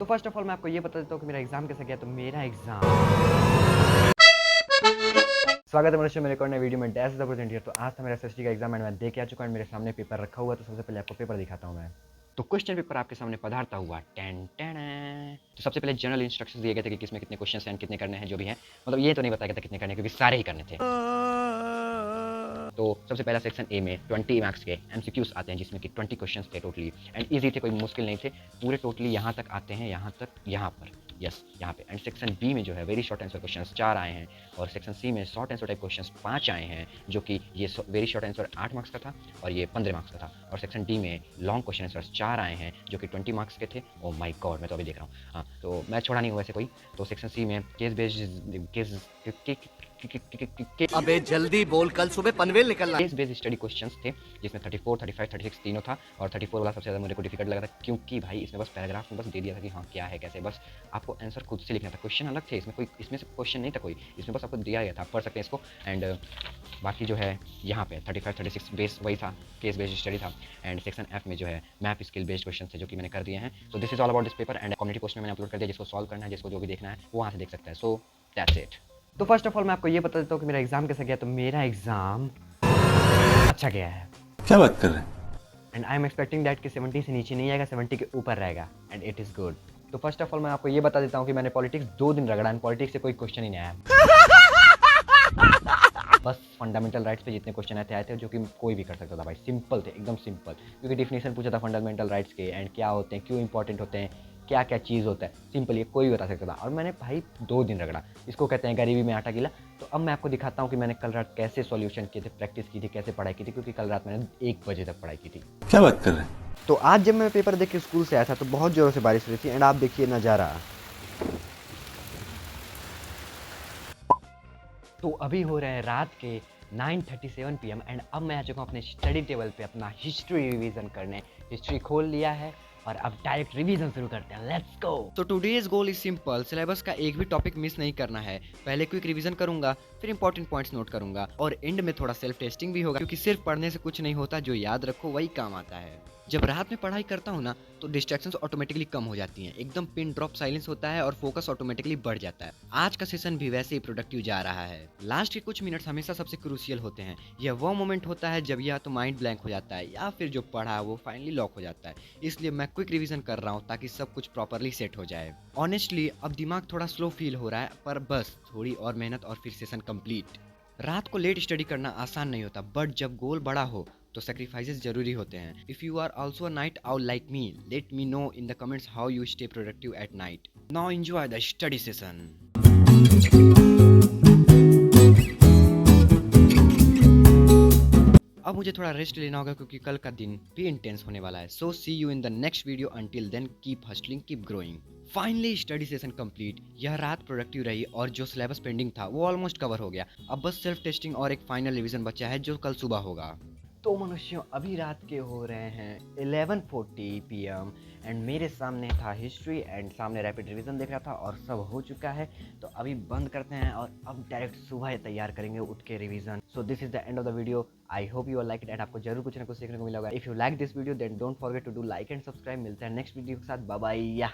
तो first of all मैं आपको ये बता देता हूँ कि मेरा एग्जाम कैसा गया। तो मेरा एग्जाम, स्वागत है मनुष्य मेरे नए वीडियो में। Dash the present here. तो आज था मेरा एसएसटी का एग्जाम एंड मैं दे के आ चुका हूँ। मेरे सामने पेपर रखा हुआ है, तो सबसे पहले आपको पेपर दिखाता हूँ मैं। तो क्वेश्चन पेपर आपके सामने पधारता हुआ टेन टेन। तो सबसे पहले जनरल इंस्ट्रक्शंस दिए गए थे कि किसमें कितने क्वेश्चन हैं, कितने करने हैं, जो भी है। मतलब ये तो नहीं बताया गया था कितने करने हैं, क्योंकि सारे ही करने थे। तो सबसे पहला सेक्शन ए में 20 मार्क्स के एमसीक्यूज आते हैं, जिसमें कि 20 क्वेश्चंस थे टोटली एंड इजी थे, कोई मुश्किल नहीं थे। पूरे टोटली यहाँ तक आते हैं, यहाँ तक, यहाँ पर, यस यहाँ पे। एंड सेक्शन बी में जो है वेरी शॉर्ट आंसर क्वेश्चंस 4 आए हैं, और सेक्शन सी में शॉर्ट आंसर टाइप क्वेश्चंस 5 आए हैं, जो कि ये वेरी शॉर्ट आंसर 8 मार्क्स का था और ये 15 मार्क्स का था। और सेक्शन डी में लॉन्ग क्वेश्चन आंसर्स 4 आए हैं, जो कि 20 मार्क्स के थे। ओ माय गॉड, मैं तो अभी देख रहा हूँ। हाँ, तो मैं छोड़ा नहीं हूँ वैसे कोई। तो सेक्शन सी में केस अबे जल्दी बोल, कल सुबह पनवेल निकलना। केस बेस्ड स्टडी क्वेश्चंस थे, जिसमें 34, 35, 36 तीनों था। और 34 वाला सबसे ज़्यादा मेरे को डिफिकल्ट लगा था, क्योंकि भाई इसमें बस पैराग्राफ में बस दे दिया था कि हाँ क्या है कैसे, बस आपको आंसर खुद से लिखना था। क्वेश्चन अलग थे इसमें, कोई इसमें से क्वेश्चन नहीं था कोई, इसमें बस आपको दिया गया था, आप पढ़ सकते हैं इसको। एंड बाकी जो है यहाँ पे 35, 36 बेस वही था, केस बेस्ड स्टडी था। एंड सेक्शन एफ में जो है मैप स्किल बेस्ड क्वेश्चन थे, जो कि मैंने कर दिए हैं। सो this is all about this paper and community post में मैंने अपलोड कर दिया, जिसको सॉल्व करना है, जिसको जो भी देखना है वो वहाँ से देख सकता है। So that's it. तो फर्स्ट ऑफ ऑल मैं आपको ये बता देता हूँ कि मेरा एग्जाम कैसा गया। तो मेरा एग्जाम अच्छा गया है, क्या बात कर रहे हैं? And I am expecting that कि 70 से नीचे नहीं आएगा, 70 के ऊपर रहेगा, एंड इट इज़ गुड। तो फर्स्ट ऑफ ऑल मैं आपको ये बता देता हूँ कि मैंने पॉलिटिक्स 2 दिन रगड़ा, एंड पॉलिटिक्स से कोई क्वेश्चन ही नहीं आया। बस फंडामेंटल राइट्स पे जितने क्वेश्चन आए थे, जो कि कोई भी कर सकता था भाई, सिंपल थे, एकदम सिंपल। क्योंकि डिफिनेशन पूछा था फंडामेंटल राइट्स के, एंड क्या होते हैं, क्यों इंपॉर्टेंट होते हैं, क्या क्या चीज़ होता है, सिंपल, ये कोई भी बता सकता था। और मैंने भाई 2 दिन रगड़ा, इसको कहते हैं गरीबी में आटा गीला। तो अब मैं आपको दिखाता हूँ कि मैंने कल रात कैसे सॉल्यूशन किए थे, प्रैक्टिस की थी, कैसे पढ़ाई की थी, क्योंकि कल रात मैंने 1 बजे तक पढ़ाई की थी। क्या बात कर रहे हैं? तो आज जब मैं पेपर देख के स्कूल से आया था, तो बहुत ज़ोरों से बारिश हो रही थी, एंड आप देखिए नज़ारा। तो अभी हो रहे हैं रात के 9:37 PM, एंड अब मैं आ चुका हूँ अपने स्टडी टेबल पे अपना हिस्ट्री रिवीजन करने। हिस्ट्री खोल लिया है और अब डायरेक्ट रिवीजन शुरू करते हैं। Let's go. तो today's goal is simple, syllabus का एक भी टॉपिक मिस नहीं करना है। पहले क्विक रिवीजन करूंगा, फिर इंपॉर्टेंट पॉइंट्स नोट करूंगा, और एंड में थोड़ा सेल्फ टेस्टिंग भी होगा, क्योंकि सिर्फ पढ़ने से कुछ नहीं होता, जो याद रखो वही काम आता है। जब रात में पढ़ाई करता हूँ ना, तो डिस्ट्रैक्शंस ऑटोमेटिकली कम हो जाती हैं, एकदम पिन ड्रॉप साइलेंस होता है और फोकस ऑटोमेटिकली बढ़ जाता है। आज का सेशन भी वैसे ही प्रोडक्टिव जा रहा है। लास्ट के कुछ मिनट्स हमेशा सबसे क्रूशियल होते हैं। यह वो मोमेंट होता है जब या तो माइंड ब्लैंक हो जाता है, या फिर जो पढ़ा है वो फाइनली लॉक हो जाता है। इसलिए मैं क्विक रिवीजन कर रहा हूँ, ताकि सब कुछ प्रॉपरली सेट हो जाए। ऑनेस्टली अब दिमाग थोड़ा स्लो फील हो रहा है, पर बस थोड़ी और मेहनत और फिर सेशन कंप्लीट। रात को लेट स्टडी करना आसान नहीं होता, बट जब गोल बड़ा हो तो सेक्रीफाइसेस जरूरी होते हैं। If you are also a night owl like me, let me know in the comments how you stay productive at night. Now enjoy the study session. अब मुझे थोड़ा रेस्ट लेना होगा, क्योंकि कल का दिन भी इंटेंस होने वाला है। So see you in the next video, until then keep hustling, keep growing. Finally study session complete. यह रात प्रोडक्टिव रही, और जो सिलेबस पेंडिंग था वो ऑलमोस्ट कवर हो गया। अब बस सेल्फ टेस्टिंग और एक फाइनल रिवीजन बचा है, जो कल सुबह होगा। तो मनुष्यों, अभी रात के हो रहे हैं 11:40 PM, एंड मेरे सामने था हिस्ट्री, एंड सामने रैपिड रिवीजन देख रहा था, और सब हो चुका है। तो अभी बंद करते हैं, और अब डायरेक्ट सुबह तैयार करेंगे उठ के revision. So this is the end of the video. I hope you are like it, and आपको जरूर कुछ ना कुछ सीखने को मिला होगा। If you like this video, then don't forget to do like and subscribe. मिलते हैं नेक्स्ट वीडियो के साथ। Bye bye.